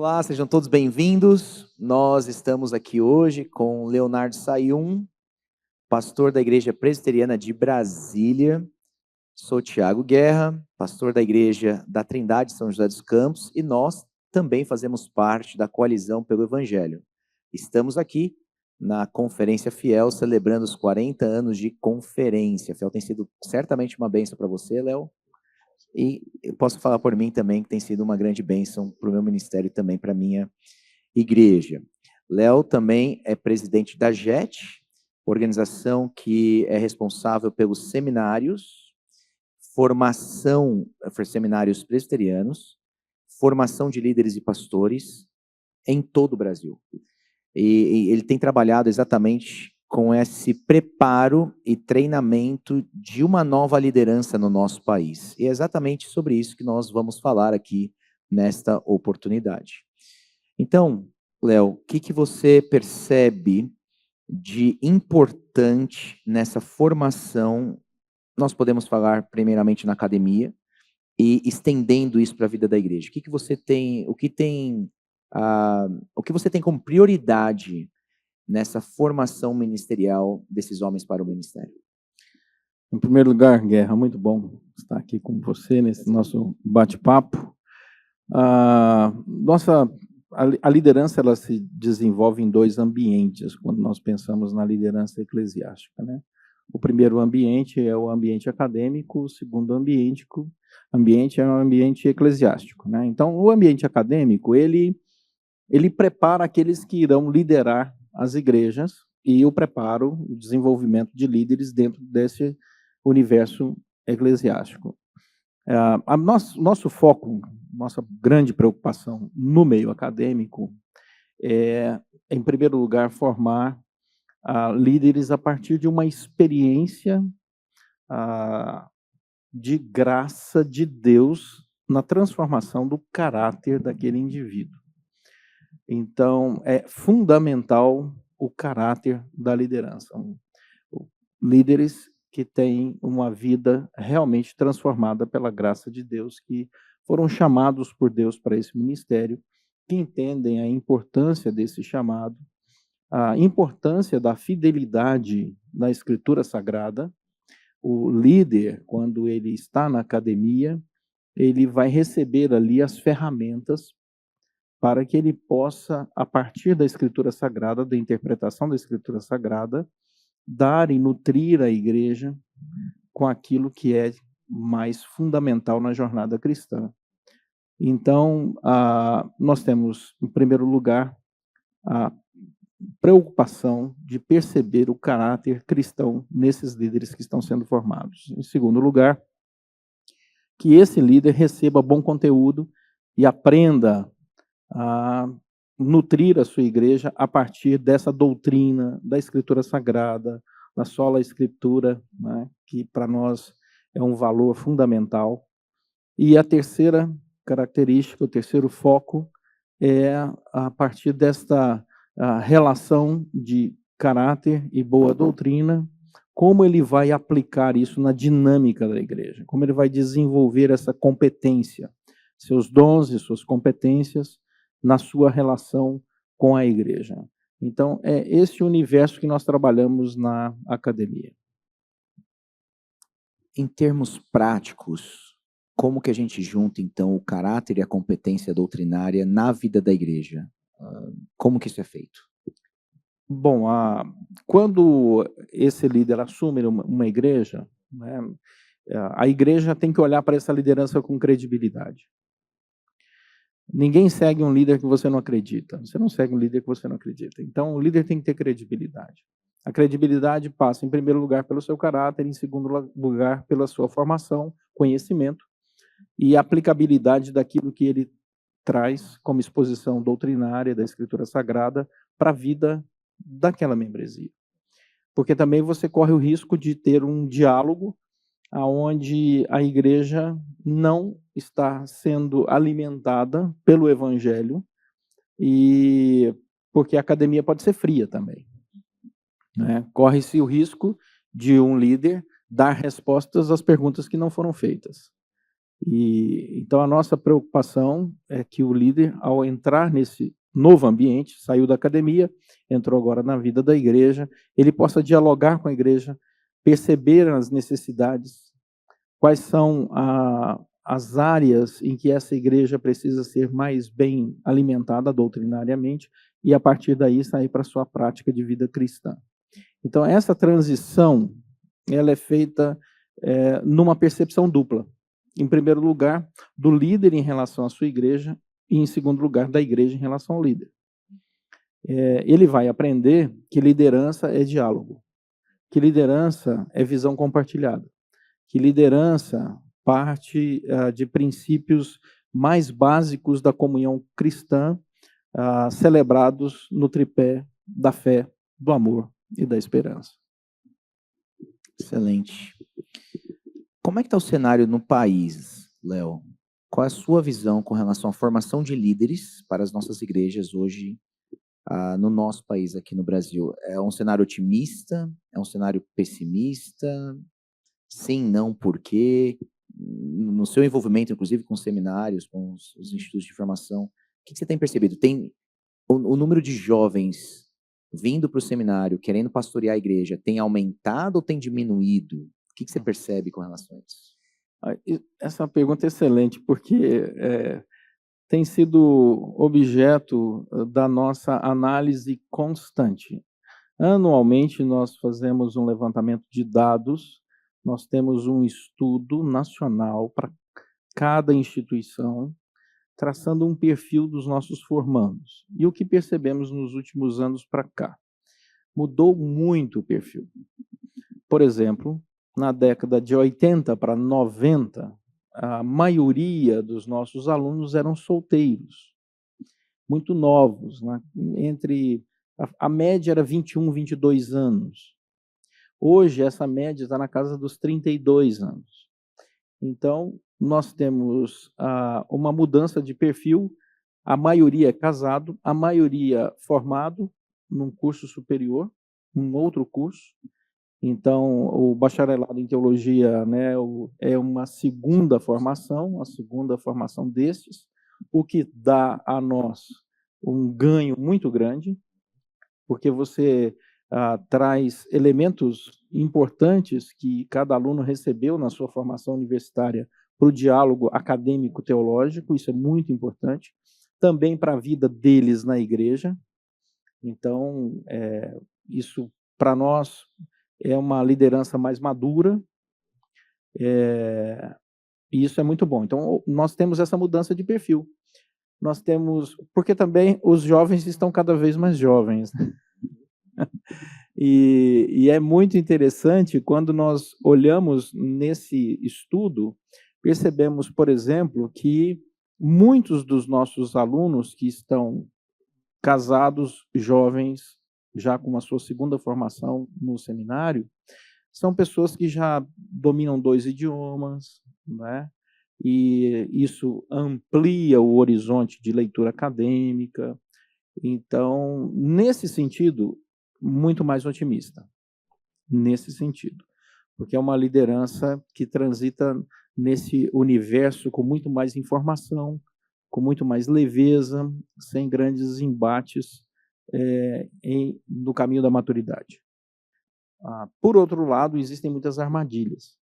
Olá, sejam todos bem-vindos. Nós estamos aqui hoje com Leonardo Sayum, pastor da Igreja Presbiteriana de Brasília. Sou Tiago Guerra, pastor da Igreja da Trindade São José dos Campos, e nós também fazemos parte da Coalizão pelo Evangelho. Estamos aqui na Conferência Fiel, celebrando os 40 anos de conferência. Fiel tem sido certamente uma bênção para você, Léo. E eu posso falar por mim também que tem sido uma grande bênção para o meu ministério e também para a minha igreja. Léo também é presidente da JET, organização que é responsável pelos seminários, formação por seminários presbiterianos, formação de líderes e pastores em todo o Brasil. E ele tem trabalhado exatamente com esse preparo e treinamento de uma nova liderança no nosso país. E é exatamente sobre isso que nós vamos falar aqui nesta oportunidade. Então, Léo, o que você percebe de importante nessa formação? Nós podemos falar primeiramente na academia e estendendo isso para a vida da igreja. O que você tem, o que você tem como prioridade nessa formação ministerial desses homens para o ministério? Em primeiro lugar, Guerra, muito bom estar aqui com você nesse nosso bate-papo. A liderança ela se desenvolve em dois ambientes quando nós pensamos na liderança eclesiástica, né? O primeiro ambiente é o ambiente acadêmico, o segundo ambiente é o ambiente eclesiástico, né? Então, o ambiente acadêmico, ele prepara aqueles que irão liderar as igrejas e o preparo, o desenvolvimento de líderes dentro desse universo eclesiástico. Nosso foco, nossa grande preocupação no meio acadêmico é, em primeiro lugar, formar líderes a partir de uma experiência de graça de Deus na transformação do caráter daquele indivíduo. Então, é fundamental o caráter da liderança. Líderes que têm uma vida realmente transformada pela graça de Deus, que foram chamados por Deus para esse ministério, que entendem a importância desse chamado, a importância da fidelidade na Escritura Sagrada. O líder, quando ele está na academia, ele vai receber ali as ferramentas para que ele possa, a partir da Escritura Sagrada, da interpretação da Escritura Sagrada, dar e nutrir a igreja com aquilo que é mais fundamental na jornada cristã. Então, nós temos, em primeiro lugar, a preocupação de perceber o caráter cristão nesses líderes que estão sendo formados. Em segundo lugar, que esse líder receba bom conteúdo e aprenda a nutrir a sua igreja a partir dessa doutrina da Escritura Sagrada, da sola Escritura, né, que para nós é um valor fundamental. E a terceira característica, o terceiro foco, é a partir desta relação de caráter e boa doutrina, como ele vai aplicar isso na dinâmica da igreja, como ele vai desenvolver essa competência, seus dons e suas competências na sua relação com a igreja. Então, é esse universo que nós trabalhamos na academia. Em termos práticos, como que a gente junta, então, o caráter e a competência doutrinária na vida da igreja? Como que isso é feito? Bom, quando esse líder assume uma igreja, né, a igreja tem que olhar para essa liderança com credibilidade. Ninguém segue um líder que você não acredita. Você não segue um líder que você não acredita. Então, o líder tem que ter credibilidade. A credibilidade passa, em primeiro lugar, pelo seu caráter, em segundo lugar, pela sua formação, conhecimento e aplicabilidade daquilo que ele traz como exposição doutrinária da Escritura Sagrada para a vida daquela membresia. Porque também você corre o risco de ter um diálogo onde a igreja não está sendo alimentada pelo Evangelho, e porque a academia pode ser fria também, né? Corre-se o risco de um líder dar respostas às perguntas que não foram feitas. Então, a nossa preocupação é que o líder, ao entrar nesse novo ambiente, saiu da academia, entrou agora na vida da igreja, ele possa dialogar com a igreja, perceber as necessidades, quais são as áreas em que essa igreja precisa ser mais bem alimentada doutrinariamente, e a partir daí sair para a sua prática de vida cristã. Então, essa transição, ela é feita numa percepção dupla. Em primeiro lugar, do líder em relação à sua igreja, e em segundo lugar, da igreja em relação ao líder. Ele vai aprender que liderança é diálogo, que liderança é visão compartilhada, que liderança parte de princípios mais básicos da comunhão cristã, celebrados no tripé da fé, do amor e da esperança. Excelente. Como é que está o cenário no país, Léo? Qual é a sua visão com relação à formação de líderes para as nossas igrejas hoje, no nosso país, aqui no Brasil? É um cenário otimista? É um cenário pessimista? Sim, não, por quê? No seu envolvimento, inclusive, com seminários, com os institutos de formação, o que você tem percebido? Tem o número de jovens vindo para o seminário, querendo pastorear a igreja, tem aumentado ou tem diminuído? O que você percebe com relação a isso? Essa pergunta é excelente, porque tem sido objeto da nossa análise constante. Anualmente, nós fazemos um levantamento de dados, nós temos um estudo nacional para cada instituição, traçando um perfil dos nossos formandos. E o que percebemos nos últimos anos para cá? Mudou muito o perfil. Por exemplo, na década de 80 para 90, a maioria dos nossos alunos eram solteiros, muito novos, né? A média era 21, 22 anos. Hoje, essa média está na casa dos 32 anos. Então, nós temos uma mudança de perfil, a maioria é casado, a maioria formado num curso superior, num outro curso. Então, o bacharelado em teologia, né, é uma segunda formação, a segunda formação desses, o que dá a nós um ganho muito grande, porque você traz elementos importantes que cada aluno recebeu na sua formação universitária para o diálogo acadêmico-teológico, isso é muito importante, também para a vida deles na igreja. Então, isso, para nós, é uma liderança mais madura, e isso é muito bom. Então, nós temos essa mudança de perfil. Nós temos, porque também os jovens estão cada vez mais jovens, né? E é muito interessante quando nós olhamos nesse estudo, percebemos, por exemplo, que muitos dos nossos alunos que estão casados, jovens, já com a sua segunda formação no seminário, são pessoas que já dominam 2 idiomas, né? E isso amplia o horizonte de leitura acadêmica. Então, nesse sentido, muito mais otimista, nesse sentido, porque é uma liderança que transita nesse universo com muito mais informação, com muito mais leveza, sem grandes embates no caminho da maturidade. Por outro lado, existem muitas armadilhas.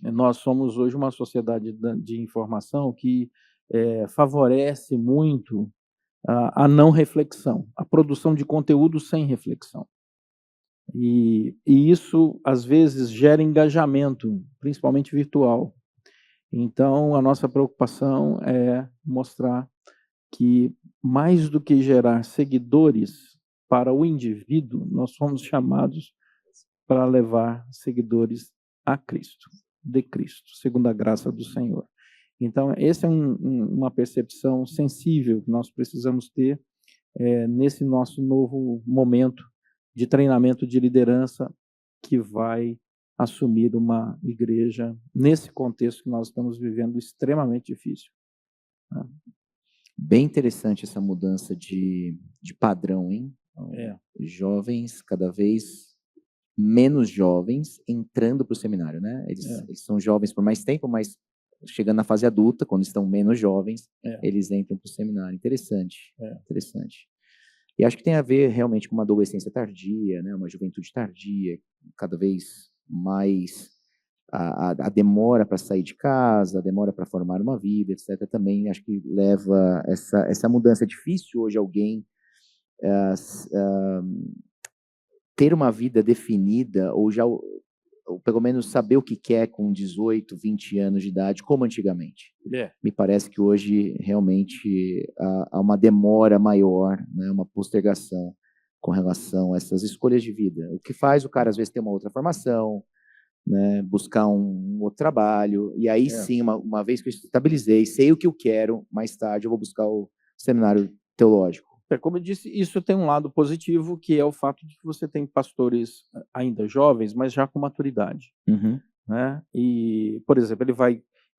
Nós somos hoje uma sociedade de informação que favorece muito a não reflexão, a produção de conteúdo sem reflexão. E isso, às vezes, gera engajamento, principalmente virtual. Então, a nossa preocupação é mostrar que, mais do que gerar seguidores para o indivíduo, nós somos chamados para levar seguidores a Cristo, de Cristo, segundo a graça do Senhor. Então, essa é uma percepção sensível que nós precisamos ter nesse nosso novo momento de treinamento de liderança que vai assumir uma igreja nesse contexto que nós estamos vivendo extremamente difícil. Bem interessante essa mudança de padrão, hein? Jovens, cada vez menos jovens entrando para o seminário, né? Eles são jovens por mais tempo, mas chegando na fase adulta, quando estão menos jovens, É. eles entram para o seminário. Interessante, É. interessante. E acho que tem a ver realmente com uma adolescência tardia, né? Uma juventude tardia, cada vez mais a demora para sair de casa, a demora para formar uma vida, etc. Também acho que leva essa mudança. É difícil hoje alguém ter uma vida definida, ou pelo menos saber o que quer com 18, 20 anos de idade, como antigamente. Me parece que hoje realmente há uma demora maior, né, uma postergação com relação a essas escolhas de vida. O que faz o cara, às vezes, ter uma outra formação, né, buscar um outro trabalho, e aí sim, uma vez que eu estabilizei, sei o que eu quero, mais tarde eu vou buscar o seminário teológico. Como eu disse, isso tem um lado positivo, que é o fato de que você tem pastores ainda jovens, mas já com maturidade, Uhum. né? E, por exemplo,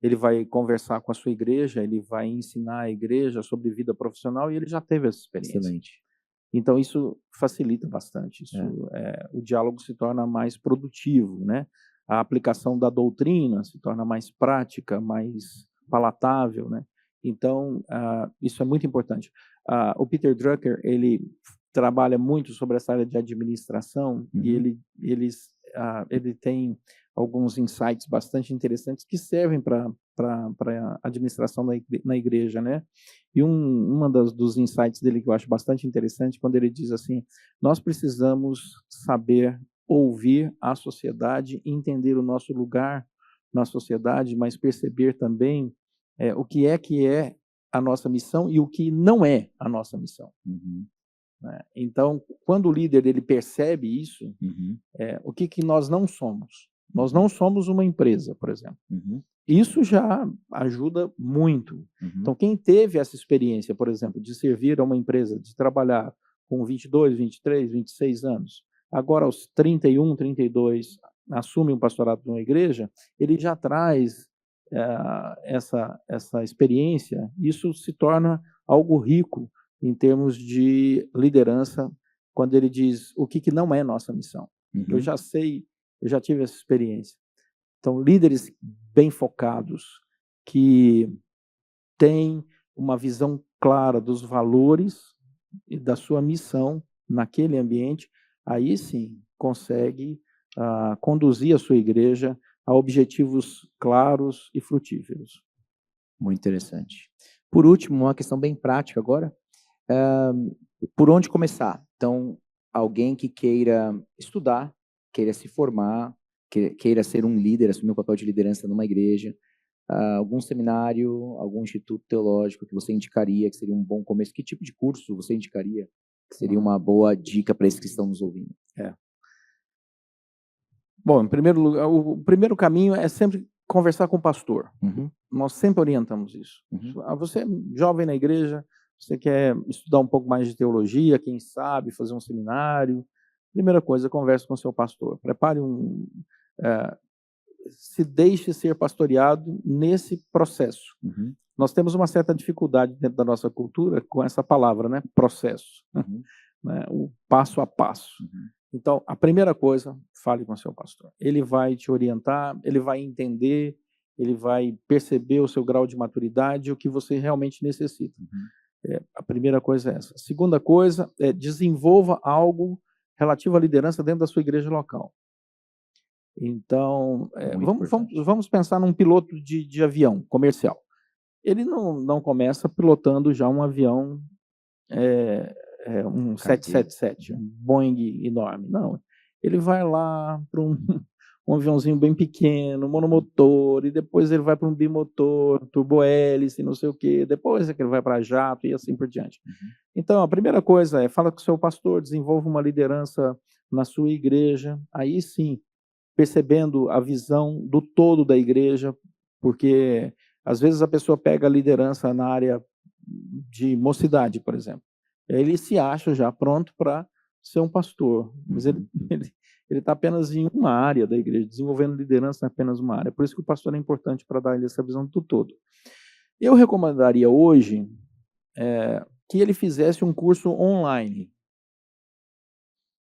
ele vai conversar com a sua igreja, ele vai ensinar a igreja sobre vida profissional e ele já teve essa experiência. Excelente. Então isso facilita bastante, o diálogo se torna mais produtivo, né? A aplicação da doutrina se torna mais prática, mais palatável, né? Então, isso é muito importante. O Peter Drucker, ele trabalha muito sobre essa área de administração e ele tem alguns insights bastante interessantes que servem para a administração na igreja, né? E uma dos insights dele que eu acho bastante interessante, quando ele diz assim, nós precisamos saber ouvir a sociedade, entender o nosso lugar na sociedade, mas perceber também o que é a nossa missão e o que não é a nossa missão. Uhum. Né? Então, quando o líder ele percebe isso, Uhum. o que nós não somos? Nós não somos uma empresa, por exemplo. Uhum. Isso já ajuda muito. Uhum. Então, quem teve essa experiência, por exemplo, de servir a uma empresa, de trabalhar com 22, 23, 26 anos, agora aos 31, 32, assume um pastorado de uma igreja, ele já traz essa experiência. Isso se torna algo rico em termos de liderança, quando ele diz o que não é nossa missão. Uhum. Eu já sei, eu já tive essa experiência. Então, líderes bem focados, que têm uma visão clara dos valores e da sua missão naquele ambiente, aí sim consegue conduzir a sua igreja a objetivos claros e frutíferos. Muito interessante. Por último, uma questão bem prática agora. Por onde começar? Então, alguém que queira estudar, queira se formar, queira ser um líder, assumir um papel de liderança numa igreja, algum seminário, algum instituto teológico que você indicaria que seria um bom começo? Que tipo de curso você indicaria que seria uma boa dica para esses que estão nos ouvindo? Bom, em primeiro lugar, o primeiro caminho é sempre conversar com o pastor. Uhum. Nós sempre orientamos isso. Você é jovem na igreja, você quer estudar um pouco mais de teologia, quem sabe fazer um seminário. Primeira coisa, converse com o seu pastor. Prepare se deixe ser pastoreado nesse processo. Uhum. Nós temos uma certa dificuldade dentro da nossa cultura com essa palavra, né? Processo. Uhum. Né? O passo a passo. Uhum. Então, a primeira coisa, fale com o seu pastor. Ele vai te orientar, ele vai entender, ele vai perceber o seu grau de maturidade e o que você realmente necessita. A primeira coisa é essa. A segunda coisa é desenvolva algo relativo à liderança dentro da sua igreja local. Então, vamos pensar num piloto de avião comercial. Ele não começa pilotando já um avião, um 777, um Boeing enorme. Não, ele vai lá para um aviãozinho bem pequeno, monomotor, e depois ele vai para um bimotor, turbo-hélice, não sei o quê, depois é que ele vai para jato e assim por diante. Então, a primeira coisa é, fala com o seu pastor, desenvolva uma liderança na sua igreja, aí sim, percebendo a visão do todo da igreja, porque às vezes a pessoa pega a liderança na área de mocidade, por exemplo. Ele se acha já pronto para ser um pastor, mas ele está apenas em uma área da igreja, desenvolvendo liderança em apenas uma área. Por isso que o pastor é importante para dar ele essa visão do todo. Eu recomendaria hoje que ele fizesse um curso online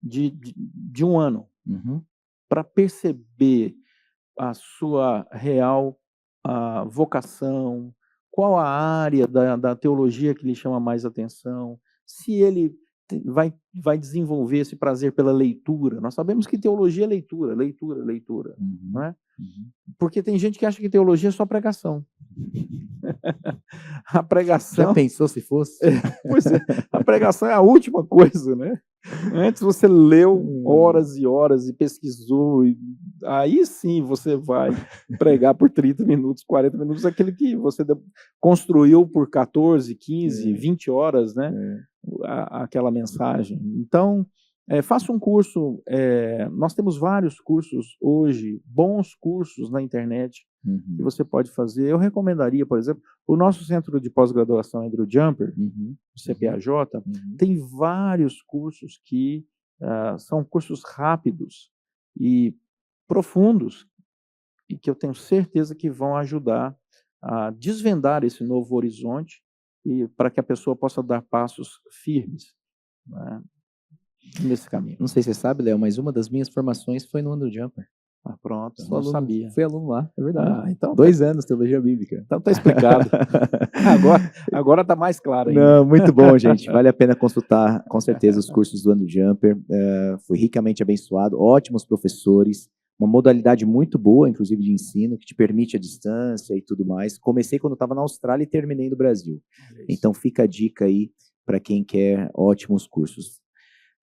de um ano, para perceber a sua real a vocação, qual a área da teologia que lhe chama mais atenção, se ele vai desenvolver esse prazer pela leitura. Nós sabemos que teologia é leitura, leitura, leitura, não é? Porque tem gente que acha que teologia é só pregação. A pregação... Já pensou se fosse? Pois é, a pregação é a última coisa, né? Antes você leu horas e horas e pesquisou, aí sim você vai pregar por 30 minutos, 40 minutos, aquele que você construiu por 14, 15, 20 horas, né? Aquela mensagem. Então, faça um curso, nós temos vários cursos hoje, bons cursos na internet, que você pode fazer. Eu recomendaria, por exemplo, o nosso centro de pós-graduação Andrew Jumper, o CPAJ, tem vários cursos que são cursos rápidos e profundos, e que eu tenho certeza que vão ajudar a desvendar esse novo horizonte e para que a pessoa possa dar passos firmes, né, nesse caminho. Não sei se você sabe, Léo, mas uma das minhas formações foi no Andrew Jumper. Pronto, Sou não aluno, sabia. fui aluno lá, é verdade. Então 2 anos, teologia bíblica. Então está explicado. Agora está mais claro ainda. Não, muito bom, gente. Vale a pena consultar, com certeza, os cursos do Andrew Jumper. Fui ricamente abençoado, ótimos professores, uma modalidade muito boa, inclusive de ensino, que te permite a distância e tudo mais. Comecei quando estava na Austrália e terminei no Brasil. Então fica a dica aí para quem quer ótimos cursos.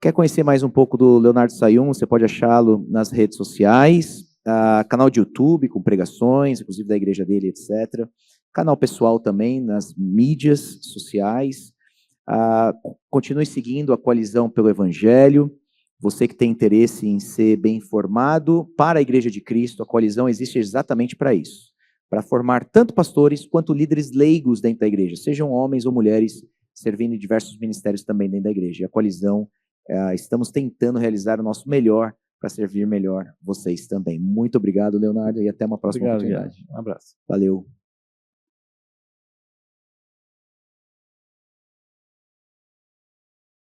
Quer conhecer mais um pouco do Leonardo Sayum? Você pode achá-lo nas redes sociais, canal de YouTube com pregações, inclusive da igreja dele, etc. Canal pessoal também nas mídias sociais. Continue seguindo a Coalizão pelo Evangelho. Você que tem interesse em ser bem informado para a Igreja de Cristo, a Coalizão existe exatamente para isso, para formar tanto pastores quanto líderes leigos dentro da igreja, sejam homens ou mulheres, servindo em diversos ministérios também dentro da igreja. E a Coalizão, estamos tentando realizar o nosso melhor para servir melhor vocês também. Muito obrigado, Leonardo, e até uma próxima oportunidade. Um abraço. Valeu.